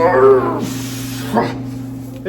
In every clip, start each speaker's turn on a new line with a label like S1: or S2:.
S1: Hey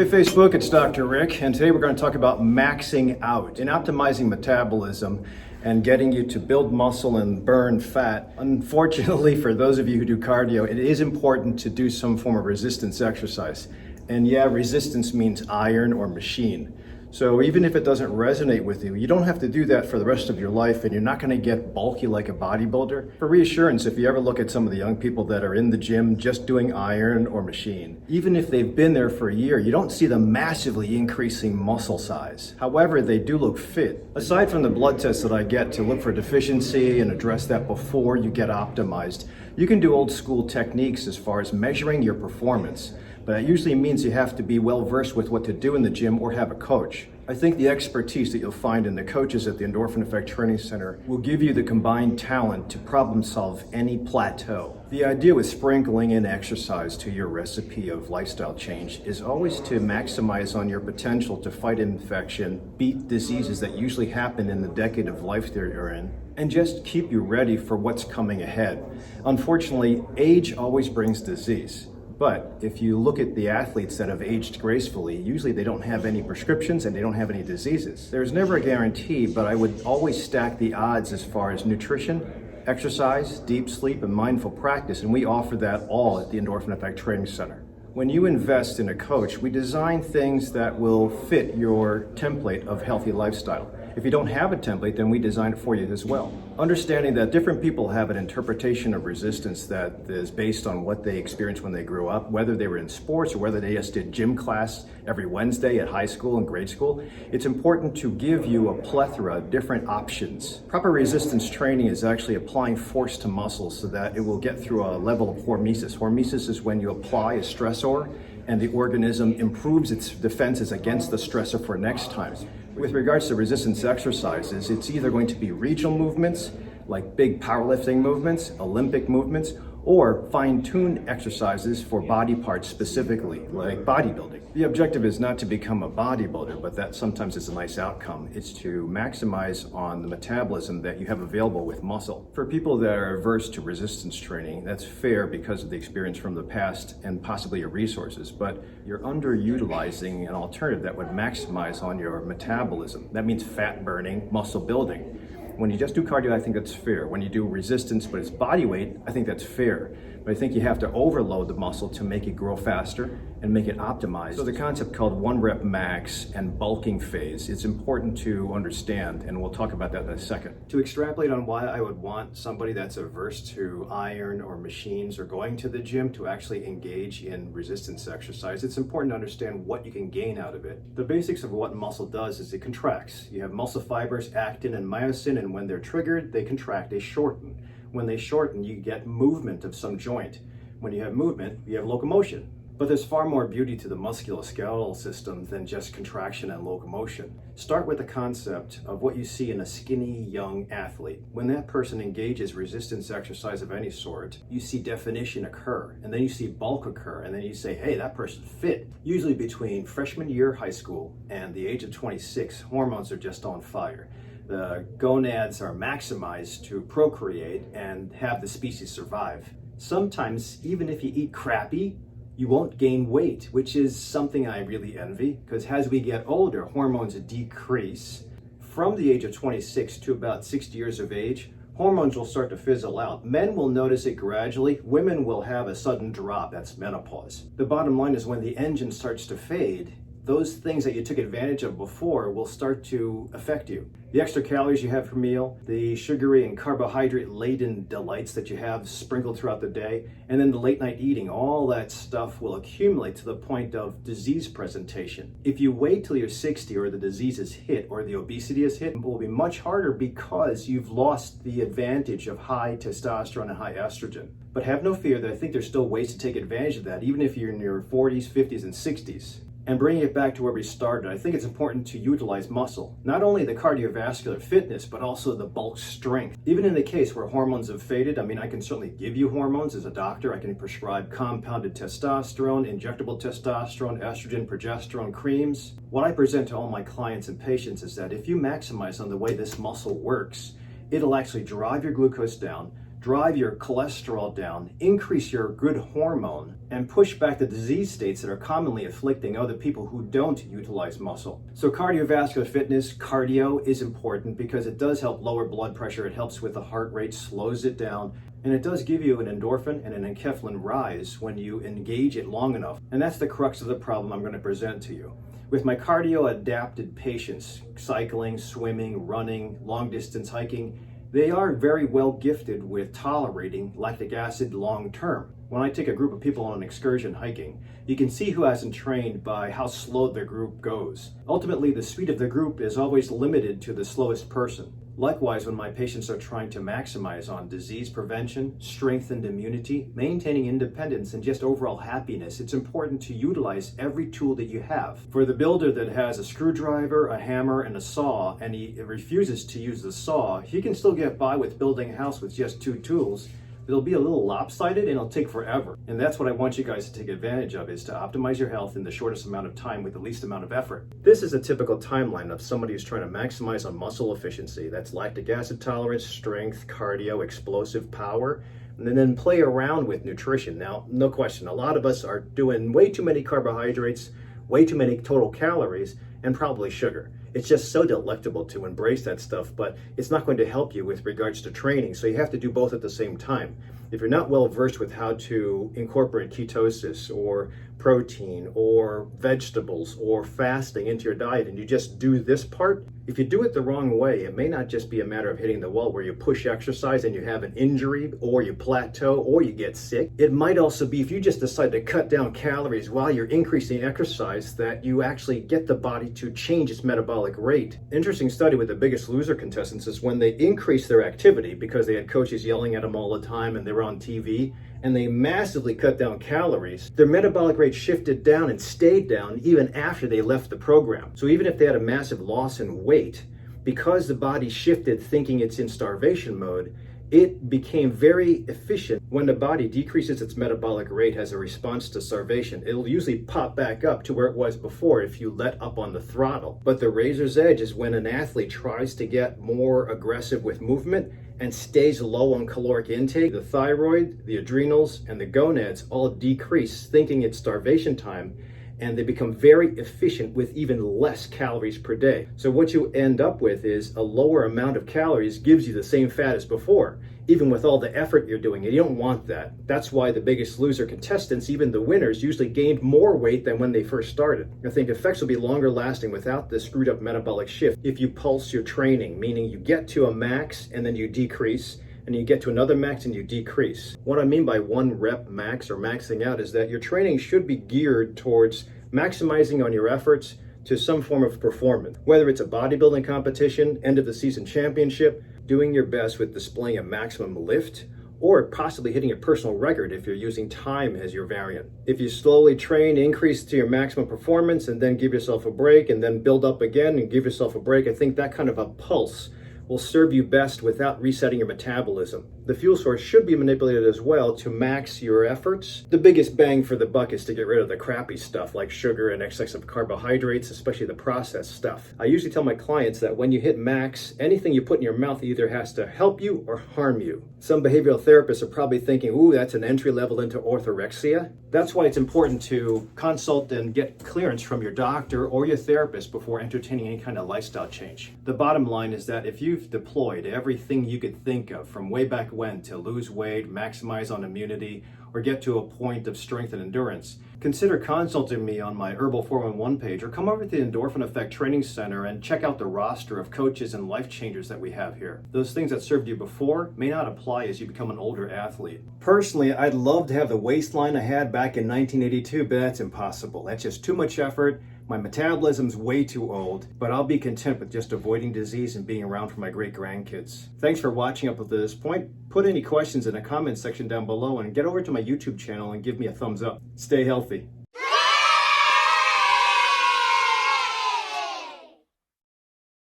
S1: Facebook, it's DrRic, and today we're going to talk about maxing out and optimizing metabolism and getting you to build muscle and burn fat. Unfortunately, for those of you who do cardio, it is important to do some form of resistance exercise. And yeah, resistance means iron or machine. So even if it doesn't resonate with you, you don't have to do that for the rest of your life, and you're not going to get bulky like a bodybuilder. For reassurance, if you ever look at some of the young people that are in the gym just doing iron or machine, even if they've been there for a year, you don't see them massively increasing muscle size. However, they do look fit. Aside from the blood tests that I get to look for deficiency and address that before you get optimized, you can do old school techniques as far as measuring your performance. But that usually means you have to be well versed with what to do in the gym or have a coach. I think the expertise that you'll find in the coaches at the Endorphin Effect Training Center will give you the combined talent to problem solve any plateau. The idea with sprinkling in exercise to your recipe of lifestyle change is always to maximize on your potential to fight infection, beat diseases that usually happen in the decade of life that you're in, and just keep you ready for what's coming ahead. Unfortunately, age always brings disease. But if you look at the athletes that have aged gracefully, usually they don't have any prescriptions and they don't have any diseases. There's never a guarantee, but I would always stack the odds as far as nutrition, exercise, deep sleep, and mindful practice, and we offer that all at the Endorphin Effect Training Center. When you invest in a coach, we design things that will fit your template of healthy lifestyle. If you don't have a template, then we design it for you as well. Understanding that different people have an interpretation of resistance that is based on what they experienced when they grew up, whether they were in sports or whether they just did gym class every Wednesday at high school and grade school, it's important to give you a plethora of different options. Proper resistance training is actually applying force to muscles so that it will get through a level of hormesis. Hormesis is when you apply a stressor and the organism improves its defenses against the stressor for next time. With regards to resistance exercises, it's either going to be regional movements, like big powerlifting movements, Olympic movements, or fine-tuned exercises for body parts specifically, like bodybuilding. The objective is not to become a bodybuilder, but that sometimes is a nice outcome. It's to maximize on the metabolism that you have available with muscle. For people that are averse to resistance training, that's fair because of the experience from the past and possibly your resources, but you're underutilizing an alternative that would maximize on your metabolism. That means fat burning, muscle building. When you just do cardio, I think that's fair. When you do resistance, but it's body weight, I think that's fair. But I think you have to overload the muscle to make it grow faster and make it optimized. So the concept called 1 rep max and bulking phase, it's important to understand, and we'll talk about that in a second. To extrapolate on why I would want somebody that's averse to iron or machines or going to the gym to actually engage in resistance exercise, it's important to understand what you can gain out of it. The basics of what muscle does is it contracts. You have muscle fibers, actin and myosin, and when they're triggered, they contract, they shorten. When they shorten, you get movement of some joint. When you have movement, you have locomotion. But there's far more beauty to the musculoskeletal system than just contraction and locomotion. Start with the concept of what you see in a skinny young athlete. When that person engages resistance exercise of any sort, you see definition occur, and then you see bulk occur, and then you say, hey, that person's fit. Usually between freshman year high school and the age of 26, hormones are just on fire. The gonads are maximized to procreate and have the species survive. Sometimes, even if you eat crappy, you won't gain weight, which is something I really envy, because as we get older, hormones decrease. From the age of 26 to about 60 years of age, hormones will start to fizzle out. Men will notice it gradually. Women will have a sudden drop. That's menopause. The bottom line is when the engine starts to fade, those things that you took advantage of before will start to affect you. The extra calories you have per meal, the sugary and carbohydrate-laden delights that you have sprinkled throughout the day, and then the late night eating, all that stuff will accumulate to the point of disease presentation. If you wait till you're 60 or the disease is hit or the obesity is hit, it will be much harder because you've lost the advantage of high testosterone and high estrogen. But have no fear that I think there's still ways to take advantage of that, even if you're in your 40s, 50s, and 60s. And bringing it back to where we started, I think it's important to utilize muscle. Not only the cardiovascular fitness, but also the bulk strength. Even in the case where hormones have faded, I can certainly give you hormones as a doctor. I can prescribe compounded testosterone, injectable testosterone, estrogen, progesterone creams. What I present to all my clients and patients is that if you maximize on the way this muscle works, it'll actually drive your glucose down, drive your cholesterol down, increase your good hormone, and push back the disease states that are commonly afflicting other people who don't utilize muscle. So cardiovascular fitness, cardio is important because it does help lower blood pressure, it helps with the heart rate, slows it down, and it does give you an endorphin and an enkephalin rise when you engage it long enough. And that's the crux of the problem I'm going to present to you. With my cardio adapted patients, cycling, swimming, running, long distance hiking, they are very well gifted with tolerating lactic acid long term. When I take a group of people on an excursion hiking, you can see who hasn't trained by how slow their group goes. Ultimately, the speed of the group is always limited to the slowest person. Likewise, when my patients are trying to maximize on disease prevention, strengthened immunity, maintaining independence, and just overall happiness, it's important to utilize every tool that you have. For the builder that has a screwdriver, a hammer, and a saw, and he refuses to use the saw, he can still get by with building a house with just 2 tools. It'll be a little lopsided and it'll take forever. And that's what I want you guys to take advantage of, is to optimize your health in the shortest amount of time with the least amount of effort. This is a typical timeline of somebody who's trying to maximize on muscle efficiency. That's lactic acid tolerance, strength, cardio, explosive power, and then play around with nutrition. Now, no question, a lot of us are doing way too many carbohydrates, way too many total calories, and probably sugar. It's just so delectable to embrace that stuff, but it's not going to help you with regards to training, so you have to do both at the same time. If you're not well versed with how to incorporate ketosis or protein or vegetables or fasting into your diet and you just do this part, if you do it the wrong way, it may not just be a matter of hitting the wall where you push exercise and you have an injury or you plateau or you get sick. It might also be if you just decide to cut down calories while you're increasing exercise that you actually get the body to change its metabolic rate. Interesting study with the Biggest Loser contestants is when they increased their activity because they had coaches yelling at them all the time and they were on TV, and they massively cut down calories, their metabolic rate shifted down and stayed down even after they left the program. So even if they had a massive loss in weight, because the body shifted thinking it's in starvation mode, it became very efficient. When the body decreases its metabolic rate as a response to starvation, it'll usually pop back up to where it was before if you let up on the throttle. But the razor's edge is when an athlete tries to get more aggressive with movement and stays low on caloric intake. The thyroid, the adrenals, and the gonads all decrease thinking it's starvation time, and they become very efficient with even less calories per day. So what you end up with is a lower amount of calories gives you the same fat as before, even with all the effort you're doing. And you don't want that. That's why the Biggest Loser contestants, even the winners, usually gained more weight than when they first started. I think effects will be longer lasting without the screwed up metabolic shift if you pulse your training, meaning you get to a max and then you decrease, and you get to another max and you decrease. What I mean by 1 rep max or maxing out is that your training should be geared towards maximizing on your efforts to some form of performance. Whether it's a bodybuilding competition, end of the season championship, doing your best with displaying a maximum lift, or possibly hitting a personal record if you're using time as your variant. If you slowly train, increase to your maximum performance, and then give yourself a break, and then build up again and give yourself a break, I think that kind of a pulse will serve you best without resetting your metabolism. The fuel source should be manipulated as well to max your efforts. The biggest bang for the buck is to get rid of the crappy stuff like sugar and excessive carbohydrates, especially the processed stuff. I usually tell my clients that when you hit max, anything you put in your mouth either has to help you or harm you. Some behavioral therapists are probably thinking, ooh, that's an entry level into orthorexia. That's why it's important to consult and get clearance from your doctor or your therapist before entertaining any kind of lifestyle change. The bottom line is that if you've deployed everything you could think of from way back when to lose weight, maximize on immunity, or get to a point of strength and endurance, consider consulting me on my Herbal 411 page, or come over to the Endorphin Effect Training Center and check out the roster of coaches and life changers that we have here. Those things that served you before may not apply as you become an older athlete. Personally, I'd love to have the waistline I had back in 1982, but that's impossible. That's just too much effort. My metabolism's way too old, but I'll be content with just avoiding disease and being around for my great grandkids. Thanks for watching up to this point. Put any questions in the comment section down below and get over to my YouTube channel and give me a thumbs up. Stay healthy.